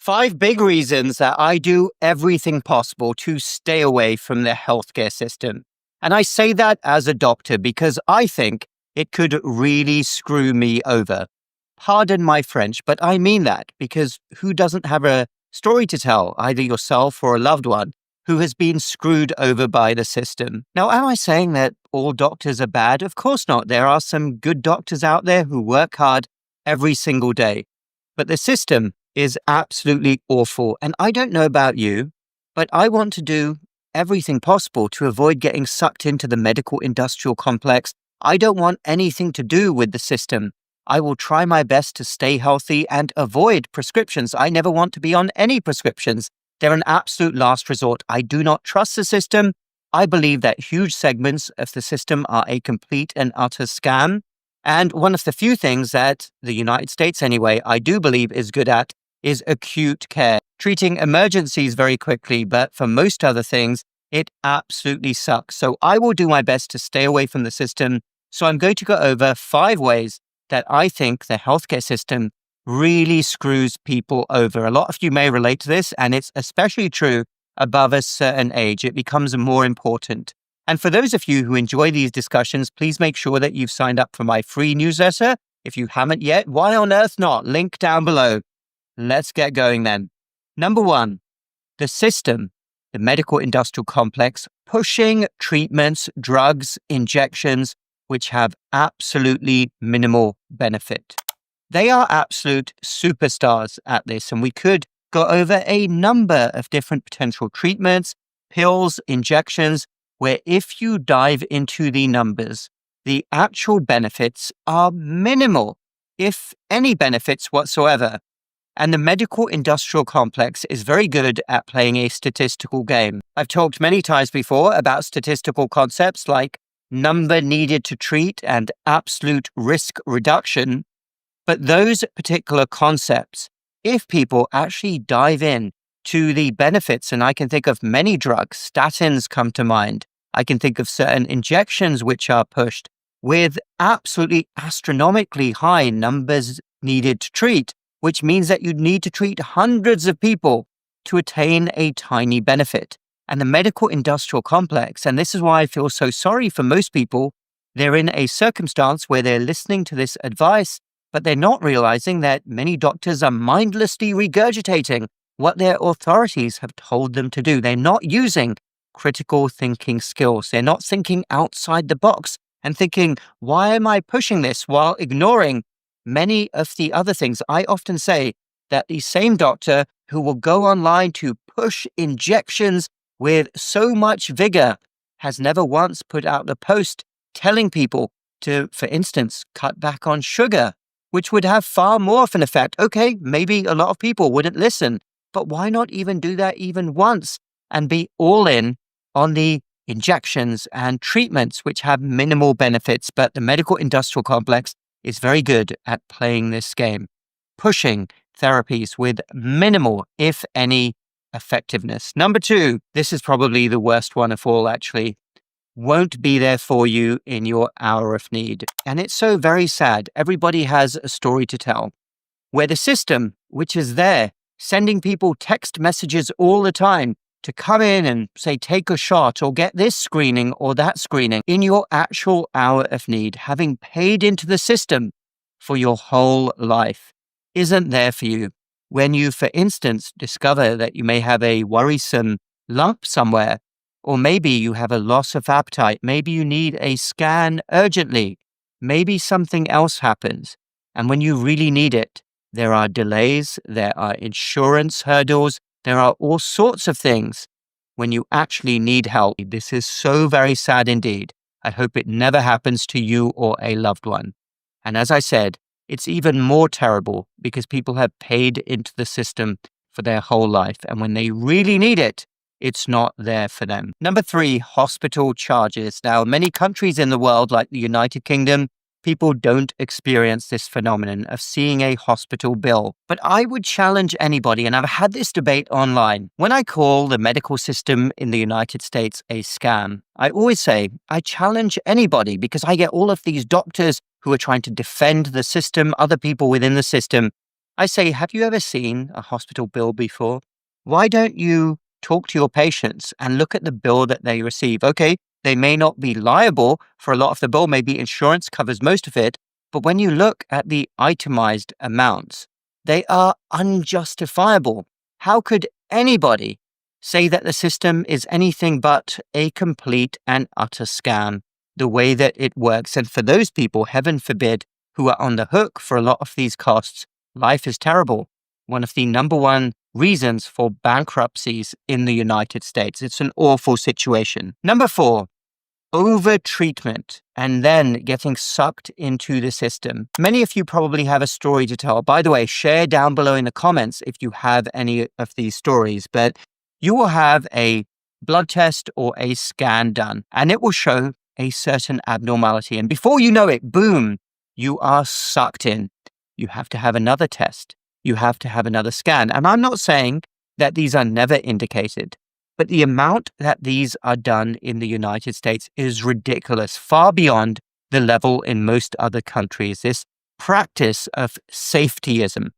5 big reasons that I do everything possible to stay away from the healthcare system. And I say that as a doctor because I think it could really screw me over. Pardon my French, but I mean that because who doesn't have a story to tell, either yourself or a loved one, who has been screwed over by the system? Now, am I saying that all doctors are bad? Of course not. There are some good doctors out there who work hard every single day. But the system is absolutely awful. And I don't know about you, but I want to do everything possible to avoid getting sucked into the medical industrial complex. I don't want anything to do with the system. I will try my best to stay healthy and avoid prescriptions. I never want to be on any prescriptions. They're an absolute last resort. I do not trust the system. I believe that huge segments of the system are a complete and utter scam. And one of the few things that the United States, anyway, I do believe is good at is acute care, treating emergencies very quickly. But for most other things, it absolutely sucks. So I will do my best to stay away from the system. So I'm going to go over 5 ways that I think the healthcare system really screws people over. A lot of you may relate to this, and it's especially true above a certain age. It becomes more important. And for those of you who enjoy these discussions, please make sure that you've signed up for my free newsletter. If you haven't yet, why on earth not? Link down below. Let's get going then. Number 1, the system, the medical industrial complex, pushing treatments, drugs, injections, which have absolutely minimal benefit. They are absolute superstars at this, and we could go over a number of different potential treatments, pills, injections, where if you dive into the numbers, the actual benefits are minimal, if any benefits whatsoever. And the medical industrial complex is very good at playing a statistical game. I've talked many times before about statistical concepts like number needed to treat and absolute risk reduction. But those particular concepts, if people actually dive in to the benefits, and I can think of many drugs, statins come to mind. I can think of certain injections which are pushed with absolutely astronomically high numbers needed to treat, which means that you need to treat hundreds of people to attain a tiny benefit. And the medical industrial complex, and this is why I feel so sorry for most people, they're in a circumstance where they're listening to this advice, but they're not realizing that many doctors are mindlessly regurgitating what their authorities have told them to do. They're not using critical thinking skills. They're not thinking outside the box and thinking, why am I pushing this, while ignoring many of the other things. I often say that the same doctor who will go online to push injections with so much vigor has never once put out a post telling people to, for instance, cut back on sugar, which would have far more of an effect. Okay, maybe a lot of people wouldn't listen, but why not even do that even once and be all in on the injections and treatments which have minimal benefits? But the medical industrial complex is very good at playing this game, pushing therapies with minimal, if any, effectiveness. Number 2, this is probably the worst one of all, actually, won't be there for you in your hour of need. And it's so very sad. Everybody has a story to tell, where the system, which is there, sending people text messages all the time to come in and say, take a shot or get this screening or that screening in your actual hour of need, having paid into the system for your whole life, isn't there for you. When you, for instance, discover that you may have a worrisome lump somewhere, or maybe you have a loss of appetite, maybe you need a scan urgently, maybe something else happens, and when you really need it, there are delays, there are insurance hurdles, there are all sorts of things when you actually need help. This is so very sad indeed. I hope it never happens to you or a loved one. And as I said, it's even more terrible because people have paid into the system for their whole life. And when they really need it, it's not there for them. Number 3, hospital charges. Now, many countries in the world, like the United Kingdom, people don't experience this phenomenon of seeing a hospital bill. But I would challenge anybody, and I've had this debate online, when I call the medical system in the United States a scam, I always say, I challenge anybody, because I get all of these doctors who are trying to defend the system, other people within the system. I say, have you ever seen a hospital bill before? Why don't you talk to your patients and look at the bill that they receive? Okay, they may not be liable for a lot of the bill, maybe insurance covers most of it, but when you look at the itemized amounts, they are unjustifiable. How could anybody say that the system is anything but a complete and utter scam, the way that it works? And for those people, heaven forbid, who are on the hook for a lot of these costs, life is terrible. One of the number one reasons for bankruptcies in the United States. It's an awful situation. Number 4, over-treatment and then getting sucked into the system. Many of you probably have a story to tell. By the way, share down below in the comments if you have any of these stories, but you will have a blood test or a scan done, and it will show a certain abnormality. And before you know it, boom, you are sucked in. You have to have another test. You have to have another scan. And I'm not saying that these are never indicated, but the amount that these are done in the United States is ridiculous, far beyond the level in most other countries. This practice of safetyism,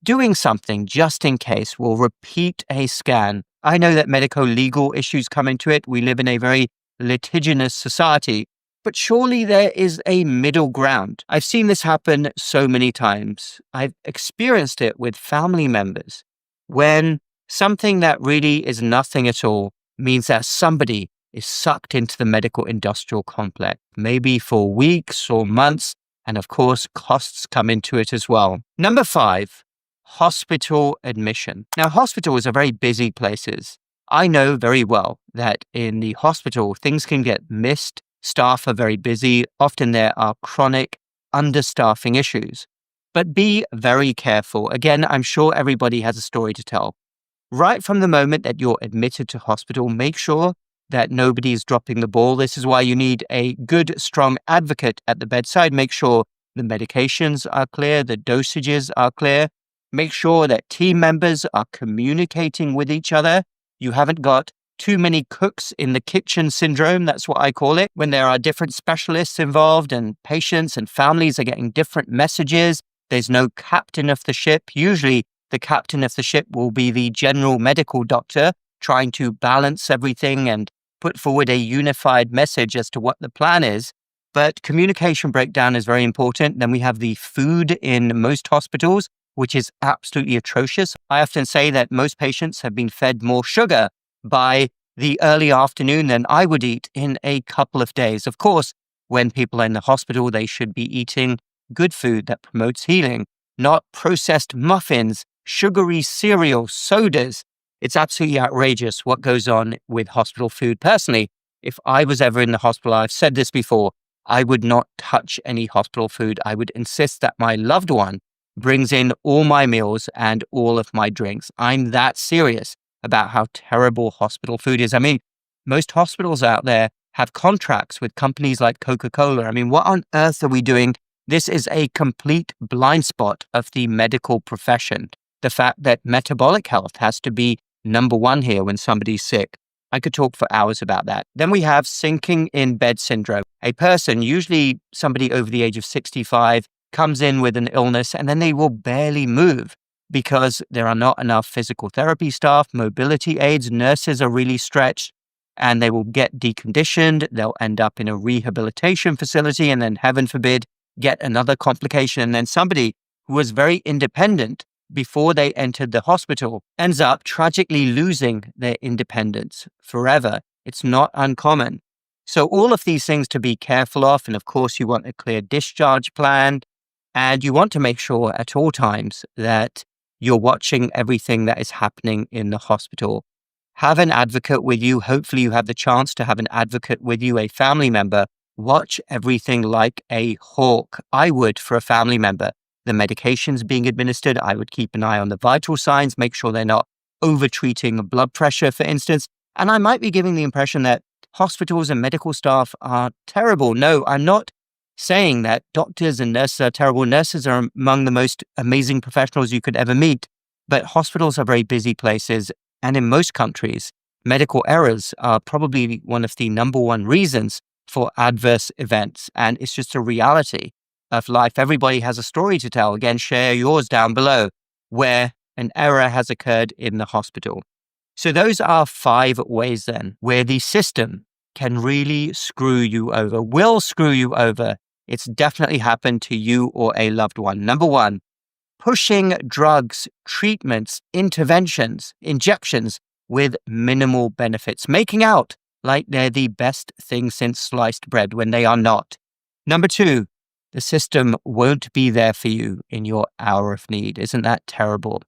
doing something just in case, will repeat a scan. I know that medico-legal issues come into it. We live in a very litigious society, but surely there is a middle ground. I've seen this happen so many times. I've experienced it with family members when something that really is nothing at all means that somebody is sucked into the medical industrial complex, maybe for weeks or months, and of course, costs come into it as well. Number 5, hospital admission. Now, hospitals are very busy places. I know very well that in the hospital, things can get missed. Staff are very busy. Often there are chronic understaffing issues. But be very careful. Again, I'm sure everybody has a story to tell. Right from the moment that you're admitted to hospital, make sure that nobody is dropping the ball. This is why you need a good, strong advocate at the bedside. Make sure the medications are clear, the dosages are clear. Make sure that team members are communicating with each other. You haven't got too many cooks in the kitchen syndrome. That's what I call it. When there are different specialists involved and patients and families are getting different messages, there's no captain of the ship. Usually, the captain of the ship will be the general medical doctor trying to balance everything and put forward a unified message as to what the plan is. But communication breakdown is very important. Then we have the food in most hospitals, which is absolutely atrocious. I often say that most patients have been fed more sugar by the early afternoon than I would eat in a couple of days. Of course, when people are in the hospital, they should be eating good food that promotes healing, not processed muffins, sugary cereal, sodas. It's absolutely outrageous what goes on with hospital food. Personally, if I was ever in the hospital, I've said this before, I would not touch any hospital food. I would insist that my loved one brings in all my meals and all of my drinks. I'm that serious about how terrible hospital food is. I mean, most hospitals out there have contracts with companies like Coca-Cola. I mean, what on earth are we doing? This is a complete blind spot of the medical profession. The fact that metabolic health has to be number one here when somebody's sick. I could talk for hours about that. Then we have sinking in bed syndrome. A person, usually somebody over the age of 65, comes in with an illness and then they will barely move because there are not enough physical therapy staff, mobility aids, nurses are really stretched, and they will get deconditioned. They'll end up in a rehabilitation facility and then, heaven forbid, get another complication. And then somebody who was very independent before they entered the hospital ends up tragically losing their independence forever. It's not uncommon. So all of these things to be careful of. And of course, you want a clear discharge plan. And you want to make sure at all times that you're watching everything that is happening in the hospital. Have an advocate with you. Hopefully you have the chance to have an advocate with you, a family member. Watch everything like a hawk. I would for a family member. The medications being administered, I would keep an eye on the vital signs, make sure they're not over-treating blood pressure, for instance. And I might be giving the impression that hospitals and medical staff are terrible. No, I'm not saying that doctors and nurses are terrible. Nurses are among the most amazing professionals you could ever meet. But hospitals are very busy places. And in most countries, medical errors are probably one of the number one reasons for adverse events. And it's just a reality of life. Everybody has a story to tell. Again, share yours down below. where an error has occurred in the hospital. So those are 5 ways then where the system can really screw you over, will screw you over. It's definitely happened to you or a loved one. Number 1, pushing drugs, treatments, interventions, injections with minimal benefits, making out like they're the best thing since sliced bread when they are not. Number 2, the system won't be there for you in your hour of need. Isn't that terrible?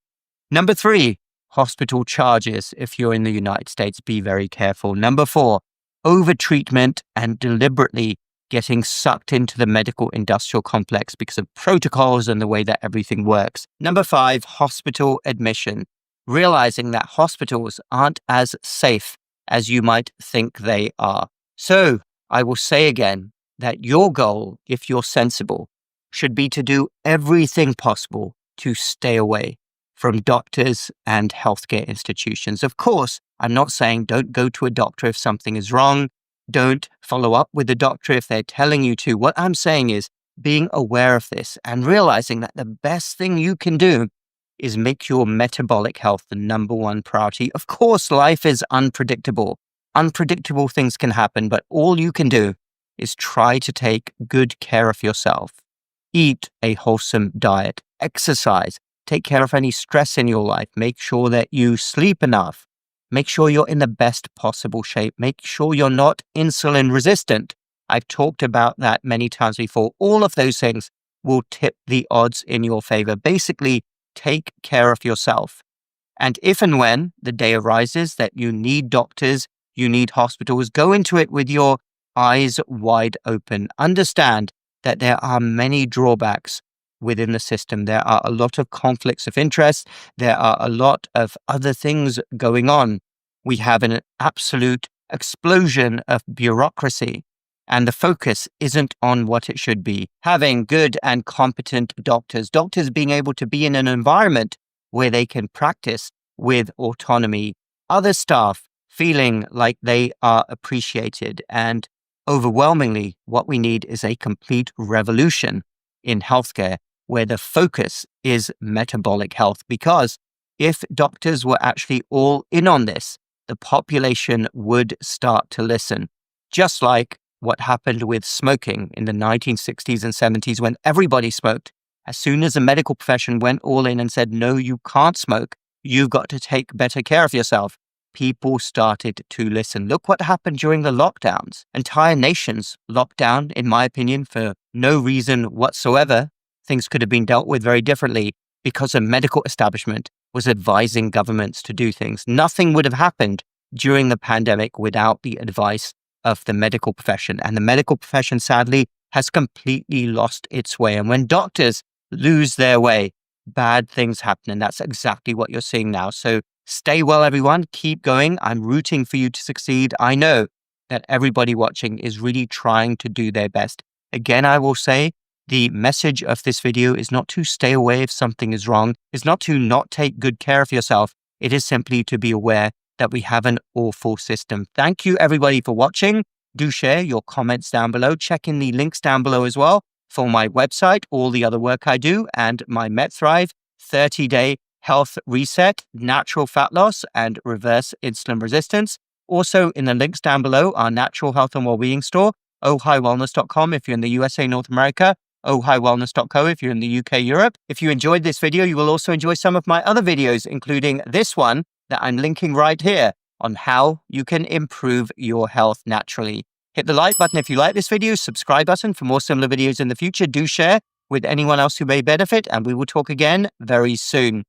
Number 3, hospital charges. If you're in the United States, be very careful. Number 4, overtreatment and deliberately getting sucked into the medical industrial complex because of protocols and the way that everything works. Number 5, hospital admission. Realizing that hospitals aren't as safe as you might think they are. So I will say again that your goal, if you're sensible, should be to do everything possible to stay away from doctors and healthcare institutions. Of course, I'm not saying don't go to a doctor if something is wrong. Don't follow up with the doctor if they're telling you to. What I'm saying is being aware of this and realizing that the best thing you can do is make your metabolic health the number 1 priority. Of course, life is unpredictable. Unpredictable things can happen, but all you can do is try to take good care of yourself. Eat a wholesome diet, exercise, take care of any stress in your life, make sure that you sleep enough, make sure you're in the best possible shape, make sure you're not insulin resistant. I've talked about that many times before. All of those things will tip the odds in your favor. Basically, take care of yourself. And if and when the day arises that you need doctors, you need hospitals, go into it with your eyes wide open. Understand that there are many drawbacks within the system. There are a lot of conflicts of interest. There are a lot of other things going on. We have an absolute explosion of bureaucracy, and the focus isn't on what it should be. Having good and competent doctors being able to be in an environment where they can practice with autonomy, other staff feeling like they are appreciated, and overwhelmingly, what we need is a complete revolution in healthcare where the focus is metabolic health. Because if doctors were actually all in on this, the population would start to listen. Just like what happened with smoking in the 1960s and 70s when everybody smoked. As soon as the medical profession went all in and said, no, you can't smoke, you've got to take better care of yourself, people started to listen. Look what happened during the lockdowns. Entire nations locked down, in my opinion, for no reason whatsoever. Things could have been dealt with very differently because the medical establishment was advising governments to do things. Nothing would have happened during the pandemic without the advice of the medical profession. And the medical profession, sadly, has completely lost its way. And when doctors lose their way, bad things happen. And that's exactly what you're seeing now. So stay well, everyone. Keep going. I'm rooting for you to succeed. I know that everybody watching is really trying to do their best. Again, I will say the message of this video is not to stay away if something is wrong. It's not to not take good care of yourself. It is simply to be aware that we have an awful system. Thank you, everybody, for watching. Do share your comments down below. Check in the links down below as well for my website, all the other work I do, and my MetThrive 30-day health reset, natural fat loss, and reverse insulin resistance. Also in the links down below, our natural health and wellbeing store, ohighwellness.com if you're in the USA, North America, ohighwellness.co if you're in the UK, Europe. If you enjoyed this video, you will also enjoy some of my other videos, including this one that I'm linking right here on how you can improve your health naturally. Hit the like button if you like this video, subscribe button for more similar videos in the future. Do share with anyone else who may benefit, and we will talk again very soon.